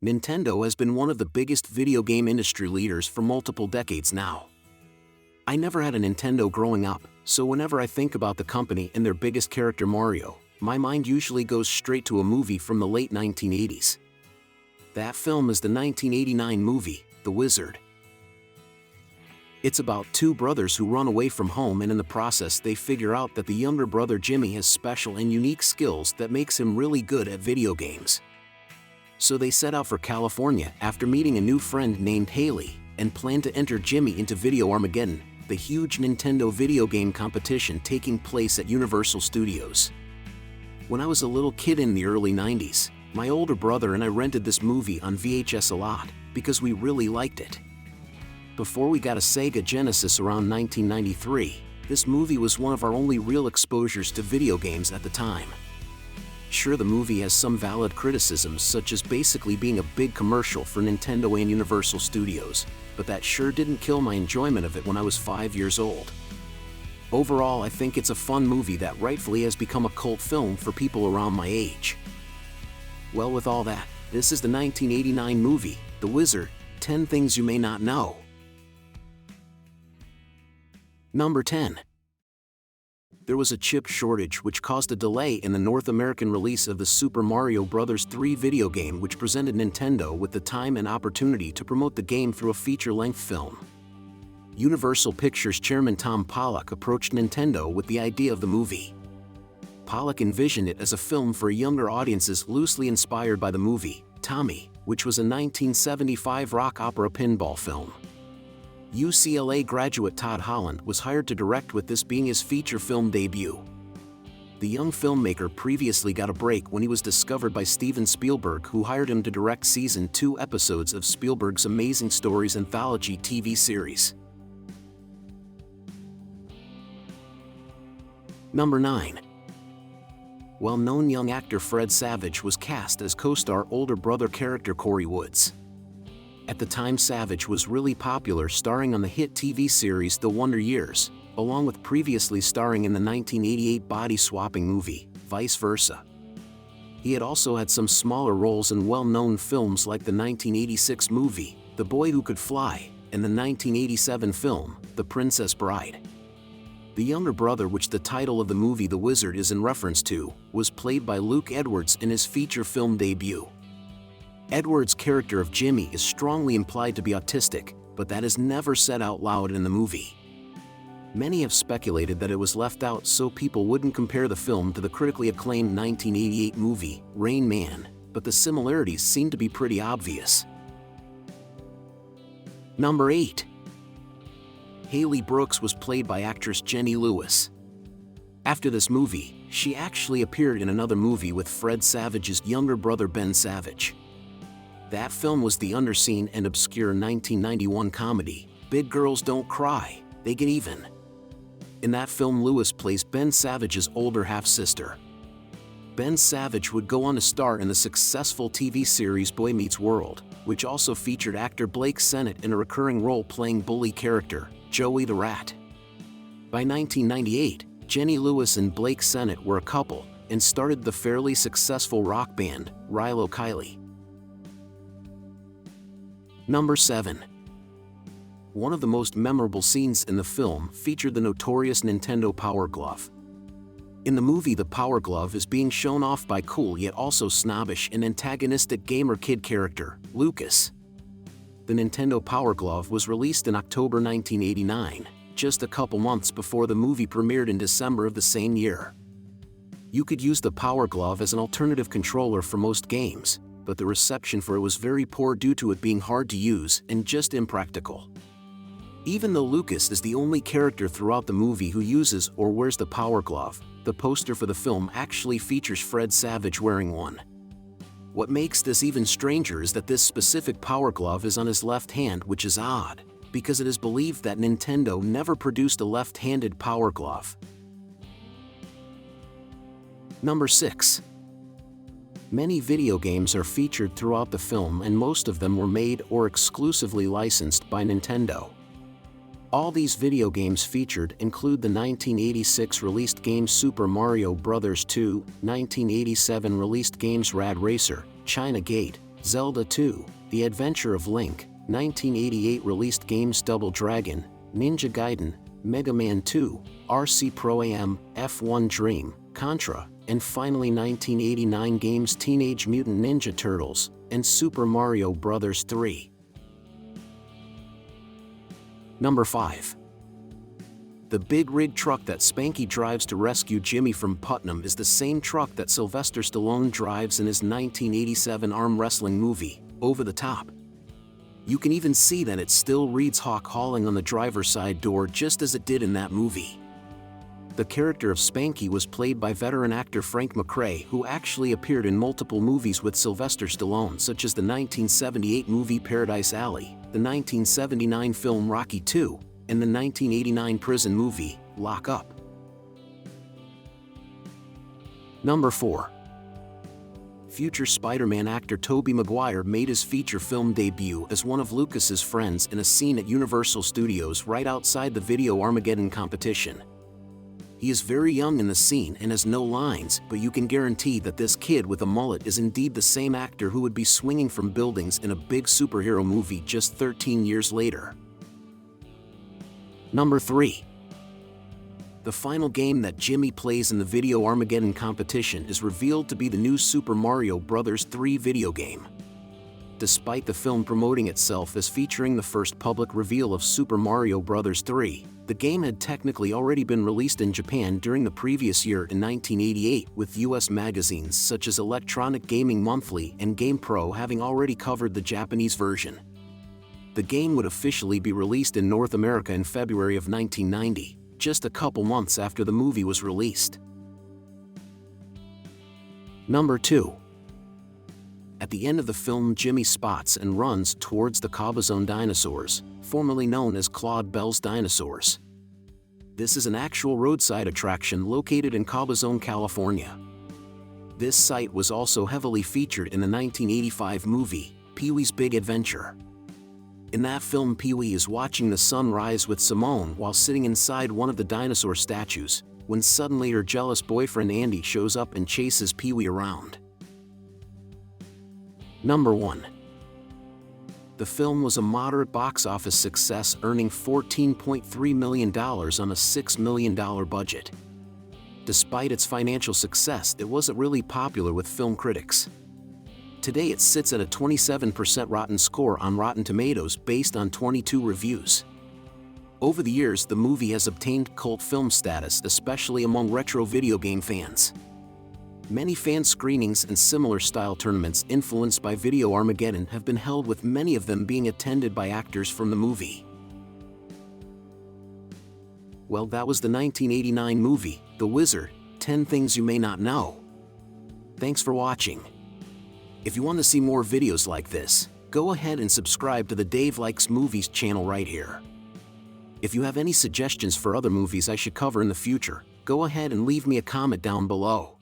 Nintendo has been one of the biggest video game industry leaders for multiple decades now. I never had a Nintendo growing up, so whenever I think about the company and their biggest character Mario, my mind usually goes straight to a movie from the late 1980s. That film is the 1989 movie, The Wizard. It's about two brothers who run away from home, and in the process they figure out that the younger brother Jimmy has special and unique skills that makes him really good at video games. So they set out for California after meeting a new friend named Haley, and plan to enter Jimmy into Video Armageddon, the huge Nintendo video game competition taking place at Universal Studios. When I was a little kid in the early 90s, my older brother and I rented this movie on VHS a lot, because we really liked it. Before we got a Sega Genesis around 1993, this movie was one of our only real exposures to video games at the time. Sure, the movie has some valid criticisms, such as basically being a big commercial for Nintendo and Universal Studios, but that sure didn't kill my enjoyment of it when I was 5 years old. Overall, I think it's a fun movie that rightfully has become a cult film for people around my age. Well, with all that, this is the 1989 movie, The Wizard, 10 Things You May Not Know. Number 10. There was a chip shortage which caused a delay in the North American release of the Super Mario Bros. 3 video game, which presented Nintendo with the time and opportunity to promote the game through a feature-length film. Universal Pictures chairman Tom Pollock approached Nintendo with the idea of the movie. Pollock envisioned it as a film for younger audiences loosely inspired by the movie, Tommy, which was a 1975 rock opera pinball film. UCLA graduate Todd Holland was hired to direct, with this being his feature film debut. The young filmmaker previously got a break when he was discovered by Steven Spielberg, who hired him to direct Season 2 episodes of Spielberg's Amazing Stories anthology TV series. Number 9. Well-known young actor Fred Savage was cast as co-star older brother character Corey Woods. At the time, Savage was really popular, starring on the hit TV series The Wonder Years, along with previously starring in the 1988 body-swapping movie, Vice Versa. He had also had some smaller roles in well-known films like the 1986 movie, The Boy Who Could Fly, and the 1987 film, The Princess Bride. The younger brother, which the title of the movie The Wizard is in reference to, was played by Luke Edwards in his feature film debut. Edwards' character of Jimmy is strongly implied to be autistic, but that is never said out loud in the movie. Many have speculated that it was left out so people wouldn't compare the film to the critically acclaimed 1988 movie, Rain Man, but the similarities seem to be pretty obvious. Number 8. Haley Brooks was played by actress Jenny Lewis. After this movie, she actually appeared in another movie with Fred Savage's younger brother Ben Savage. That film was the underseen and obscure 1991 comedy, Big Girls Don't Cry, They Get Even. In that film, Lewis plays Ben Savage's older half-sister. Ben Savage would go on to star in the successful TV series Boy Meets World, which also featured actor Blake Sennett in a recurring role playing bully character, Joey the Rat. By 1998, Jenny Lewis and Blake Sennett were a couple, and started the fairly successful rock band, Rilo Kiley. Number 7. One of the most memorable scenes in the film featured the notorious Nintendo Power Glove. In the movie, the Power Glove is being shown off by cool yet also snobbish and antagonistic gamer kid character, Lucas. The Nintendo Power Glove was released in October 1989, just a couple months before the movie premiered in December of the same year. You could use the Power Glove as an alternative controller for most games, but the reception for it was very poor due to it being hard to use and just impractical. Even though Lucas is the only character throughout the movie who uses or wears the Power Glove, the poster for the film actually features Fred Savage wearing one. What makes this even stranger is that this specific Power Glove is on his left hand, which is odd, because it is believed that Nintendo never produced a left-handed Power Glove. Number 6. Many video games are featured throughout the film, and most of them were made or exclusively licensed by Nintendo. All these video games featured include the 1986 released game Super Mario Bros. 2, 1987 released games Rad Racer, China Gate, Zelda 2, The Adventure of Link, 1988 released games Double Dragon, Ninja Gaiden, Mega Man 2, RC Pro Am, F1 Dream, Contra, and finally 1989 games Teenage Mutant Ninja Turtles, and Super Mario Bros. 3. Number 5. The big rig truck that Spanky drives to rescue Jimmy from Putnam is the same truck that Sylvester Stallone drives in his 1987 arm wrestling movie, Over the Top. You can even see that it still reads Hawk Hauling on the driver's side door just as it did in that movie. The character of Spanky was played by veteran actor Frank McRae, who actually appeared in multiple movies with Sylvester Stallone, such as the 1978 movie Paradise Alley, the 1979 film Rocky II, and the 1989 prison movie, Lock Up. Number 4. Future Spider-Man actor Tobey Maguire made his feature film debut as one of Lucas's friends in a scene at Universal Studios right outside the Video Armageddon competition. He is very young in the scene and has no lines, but you can guarantee that this kid with a mullet is indeed the same actor who would be swinging from buildings in a big superhero movie just 13 years later. Number 3. The final game that Jimmy plays in the Video Armageddon competition is revealed to be the new Super Mario Bros. 3 video game. Despite the film promoting itself as featuring the first public reveal of Super Mario Bros. 3, the game had technically already been released in Japan during the previous year in 1988, with US magazines such as Electronic Gaming Monthly and GamePro having already covered the Japanese version. The game would officially be released in North America in February of 1990, just a couple months after the movie was released. Number 2. At the end of the film, Jimmy spots and runs towards the Cabazon dinosaurs, formerly known as Claude Bell's dinosaurs. This is an actual roadside attraction located in Cabazon, California. This site was also heavily featured in the 1985 movie, Pee-wee's Big Adventure. In that film, Pee-wee is watching the sun rise with Simone while sitting inside one of the dinosaur statues, when suddenly her jealous boyfriend Andy shows up and chases Pee-wee around. Number 1. The film was a moderate box office success, earning $14.3 million on a $6 million budget. Despite its financial success, it wasn't really popular with film critics. Today it sits at a 27% rotten score on Rotten Tomatoes based on 22 reviews. Over the years, the movie has obtained cult film status, especially among retro video game fans. Many fan screenings and similar style tournaments influenced by Video Armageddon have been held, with many of them being attended by actors from the movie. Well, that was the 1989 movie, The Wizard, 10 Things You May Not Know. Thanks for watching. If you want to see more videos like this, go ahead and subscribe to the Dave Likes Movies channel right here. If you have any suggestions for other movies I should cover in the future, go ahead and leave me a comment down below.